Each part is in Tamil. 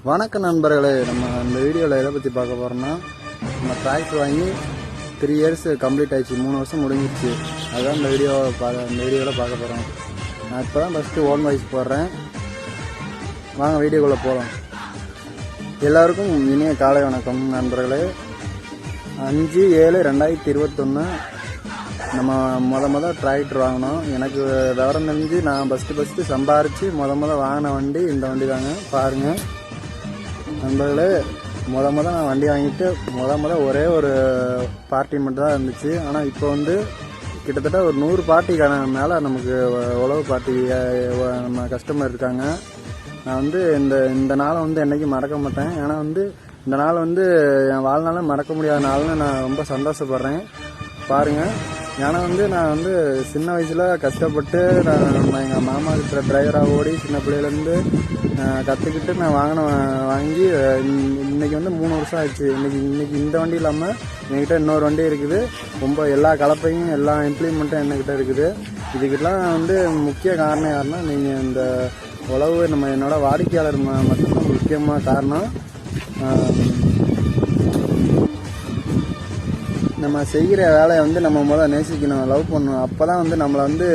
வணக்கம் நண்பர்களே, நம்ம இந்த வீடியோவில் எதை பற்றி பார்க்க போகிறோம்னா, நம்ம டிராக்டர் வாங்கி 3 இயர்ஸ் கம்ப்ளீட் ஆயிடுச்சு. 3 வருஷம் முடிஞ்சிருச்சு. அதுதான் இந்த வீடியோவில் பார்க்க போகிறோம். நான் இப்போ தான் ஃபஸ்ட்டு ஓன் வாய்ஸ் போடுறேன். வாங்க வீடியோக்குள்ளே போகலாம். எல்லாருக்கும் இனிய காலை வணக்கம் நண்பர்களே. 5/7/2021 நம்ம முத டிராக்டர் வாங்கினோம். எனக்கு விவரம் தெரிஞ்சு நான் ஃபஸ்ட்டு சம்பாரித்து முத வாங்கின வண்டி இந்த வண்டி தாங்க. பாருங்கள் நண்பர்களே, முத நான் வண்டி வாங்கிட்டு முத ஒரே ஒரு பார்ட்டி மட்டும் தான் இருந்துச்சு. ஆனால் இப்போ வந்து கிட்டத்தட்ட ஒரு 100 பார்ட்டிக்கான மேலே நமக்கு உழவு பார்ட்டி நம்ம கஸ்டமர் இருக்காங்க. நான் வந்து இந்த நாளை வந்து என்றைக்கும் மறக்க மாட்டேன். ஏன்னா வந்து இந்த நாள் வந்து என் வாழ்நாள மறக்க முடியாத நாள்னு நான் ரொம்ப சந்தோஷப்படுறேன். பாருங்கள், ஏன்னா வந்து நான் வந்து சின்ன வயசில் கஷ்டப்பட்டு நம்ம எங்கள் மாமா கிட்ட டிரைவராக ஓடி சின்ன பிள்ளையிலேருந்து கற்றுக்கிட்டு நான் வாங்கி இன்றைக்கி வந்து 3 வருஷம் ஆயிடுச்சு. இன்றைக்கி இந்த வண்டி இல்லாமல் என்கிட்ட இன்னொரு வண்டி இருக்குது. ரொம்ப எல்லா கலப்பையும் எல்லா இம்ப்ளிமெண்ட்டும் என்கிட்ட இருக்குது. இதுக்கெல்லாம் வந்து முக்கிய காரணம் யாருன்னா, நீங்கள் இந்த உழவு நம்ம என்னோடய வாடிக்கையாளர் மட்டும்தான் முக்கியமாக காரணம். நம்ம செய்கிற வேலையை வந்து நம்ம முதல்ல நேசிக்கணும், லவ் பண்ணணும். அப்போ தான் வந்து நம்மளை வந்து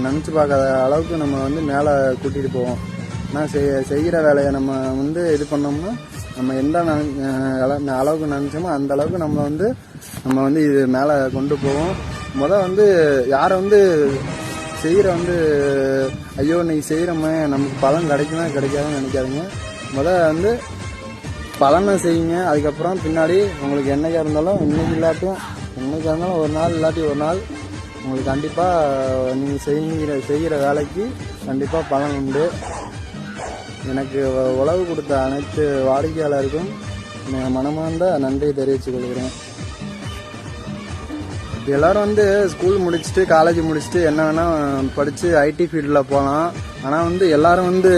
நினச்சி பார்க்காத அளவுக்கு நம்ம வந்து மேலே கூட்டிகிட்டு போவோம். ஆனால் செய்கிற வேலையை நம்ம வந்து இது பண்ணோம்னா, நம்ம எந்த அளவுக்கு நினச்சோமோ அந்த அளவுக்கு நம்ம வந்து இது மேலே கொண்டு போவோம். வந்து யாரை வந்து செய்கிற ஐயோ நீ செய்கிறோமே நமக்கு பலன் கிடைக்குமா கிடைக்காதுன்னு நினைக்காதுங்க. வந்து பலனை செய்யுங்க. அதுக்கப்புறம் பின்னாடி உங்களுக்கு என்னைக்கா இருந்தாலும் என்னைக்கா இருந்தாலும் ஒரு நாள் இல்லாட்டி ஒரு நாள் உங்களுக்கு கண்டிப்பாக நீங்கள் செய்கிற வேலைக்கு கண்டிப்பாக பலன் உண்டு. எனக்கு உழவு கொடுத்த அனைத்து வாடிக்கையாளருக்கும் மனமார்ந்த நன்றியை தெரிவித்துக் கொள்கிறேன். எல்லோரும் வந்து ஸ்கூல் முடிச்சுட்டு காலேஜ் முடிச்சுட்டு என்ன வேணால் படித்து ஐடி ஃபீல்டில் போகலாம். ஆனால் வந்து எல்லோரும் வந்து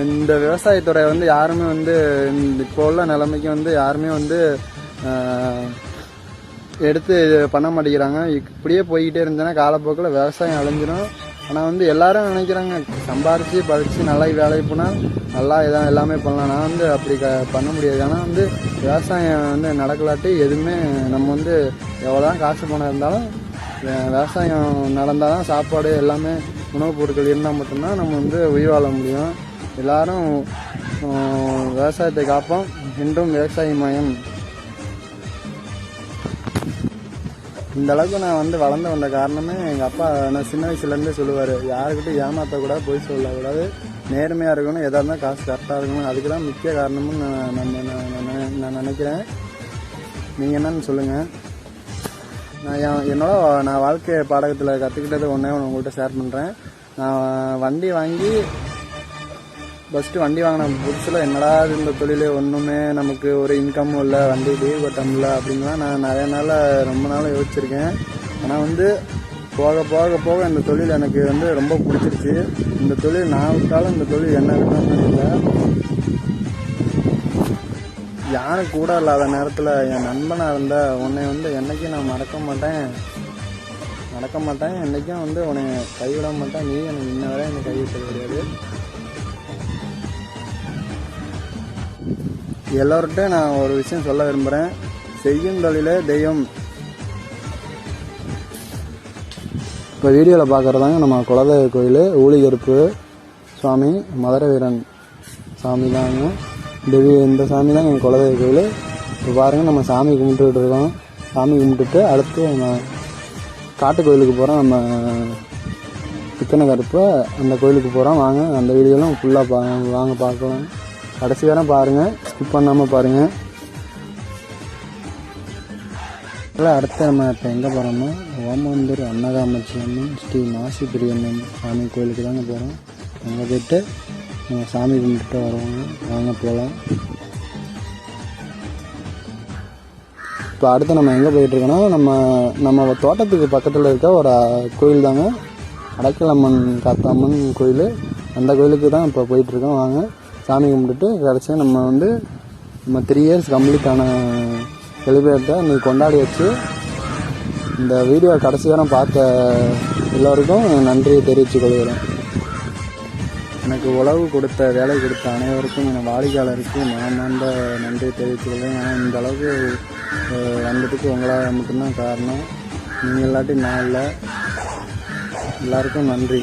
இந்த விவசாயத்துறை வந்து யாருமே வந்து இப்போ உள்ள நிலைமைக்கு வந்து யாருமே வந்து எடுத்து பண்ண மாட்டேங்கிறாங்க. இப்படியே போய்கிட்டே இருந்தேன்னா காலப்போக்கில் விவசாயம் அழிஞ்சிடும். ஆனால் வந்து எல்லாரும் நினைக்கிறாங்க சம்பாரித்து படித்து நல்லா வேலைக்கு போனால் நல்லா எல்லாமே பண்ணலாம். நான் வந்து அப்படி பண்ண முடியாது. ஆனால் வந்து விவசாயம் வந்து நடக்கலாட்டி எதுவுமே நம்ம வந்து எவ்வளோதான் காசு பணம் இருந்தாலும் விவசாயம் நடந்தால் தான் சாப்பாடு எல்லாமே உணவுப் பொருட்கள் இருந்தால் மட்டும்தான் நம்ம வந்து உயிர் வாழ முடியும். எல்லாரும் விவசாயத்தை காப்போம். இன்றும் விவசாய மயம். இந்த அளவுக்கு நான் வந்து வளர்ந்து வந்த காரணமே எங்கள் அப்பா நான் சின்ன வயசுலேருந்தே சொல்லுவார், யாருக்கிட்டையும் ஏமாற்றக்கூடாது, பொய் சொல்லக்கூடாது, நேர்மையாக இருக்கணும், எதாக இருந்தால் காசு கரெக்டாக இருக்கணும். அதுக்கு தான் முக்கிய காரணம்னு நான் நினைக்கிறேன். நீங்கள் என்னன்னு சொல்லுங்கள். நான் வாழ்க்கை பாடகத்தில் கற்றுக்கிட்டது ஒன்றே உங்கள்கிட்ட ஷேர் பண்ணுறேன். நான் வண்டி வாங்கி ஃபஸ்ட்டு வண்டி வாங்கின புதுசில் என்னடா இந்த தொழில் ஒன்றுமே நமக்கு ஒரு இன்கமும் இல்லை, வண்டி லீவ் கட்டமில்லை அப்படின்லாம் நான் நிறைய நாள் ரொம்ப நாள் யோசிச்சிருக்கேன். ஆனால் வந்து போக போக போக இந்த தொழில் எனக்கு வந்து ரொம்ப பிடிச்சிருச்சு. இந்த தொழில் நான் விட்டாலும் இந்த தொழில் என்ன விட்டாலும் இல்லை. யாரும் கூட இல்லாத நேரத்தில் என் நண்பனாக இருந்த உன்னை வந்து என்றைக்கும் நான் மறக்க மாட்டேன். என்றைக்கும் வந்து உன்னை கைவிட மாட்டேன். நீ எனக்கு இன்ன வரை என்னை கைவிட்டது கிடையாது. எல்லோர்கிட்ட நான் ஒரு விஷயம் சொல்ல விரும்புகிறேன். செய்யும் தொழிலே தெய்வம். இப்போ வீடியோவில் பார்க்குறதாங்க நம்ம குலதெய்வ கோயில் ஊழிகருப்பு சுவாமி மதுரை வீரன் சாமி தாங்க. இந்த சாமி தான் எங்கள் குலதெய்வ கோயில். இப்போ பாருங்கள், நம்ம சாமி கும்பிட்டுக்கிட்டு இருக்கோம். சாமி கும்பிட்டுட்டு அடுத்து நம்ம காட்டு கோயிலுக்கு போகிறோம். நம்ம பிக்கனை கருப்பு அந்த கோயிலுக்கு போகிறோம். வாங்க அந்த வீடியோலாம் ஃபுல்லாக வாங்க பார்க்கலாம். கடைசி வரை பாருங்கள், ஸ்கிப் பண்ணாமல் பாருங்கள். அடுத்து நம்ம இப்போ எங்கே போகிறோம்னா ஓமந்தூர் அன்னகாமச்சி அம்மன் ஸ்ரீ மாசி பிரியம்மன் சாமி கோயிலுக்கு தாங்க போகிறோம். அங்கே போய்ட்டு நம்ம சாமி கும்பிட்டுட்டு வருவாங்க. வாங்க போகலாம். இப்போ அடுத்து நம்ம எங்கே போயிட்டுருக்கோன்னா நம்ம தோட்டத்துக்கு பக்கத்தில் இருக்க ஒரு கோயில் தாங்க, அடைக்கலம்மன் காத்தாம்மன் கோயில். அந்த கோயிலுக்கு தான் இப்போ போயிட்டுருக்கோம். வாங்க சாமி கும்பிட்டுட்டு கடைசியாக நம்ம 3 இயர்ஸ் கம்ப்ளீட் ஆன செலிப்ரேட்டை நீ கொண்டாடி வச்சு இந்த வீடியோ கடைசி வரை பார்த்த எல்லோருக்கும் நன்றியை தெரிவித்துக் கொள்கிறேன். எனக்கு உழவு கொடுத்த வேலை கொடுத்த அனைவருக்கும் என் வாடிக்கையாளருக்கு மனமார்ந்த நன்றி தெரிவித்துக்கொள்வேன். ஏன்னா இந்த அளவுக்கு வந்ததுக்கு உங்களால் மட்டும்தான் காரணம். நீங்கள் இல்லாட்டி நான் இல்லை. எல்லாருக்கும் நன்றி.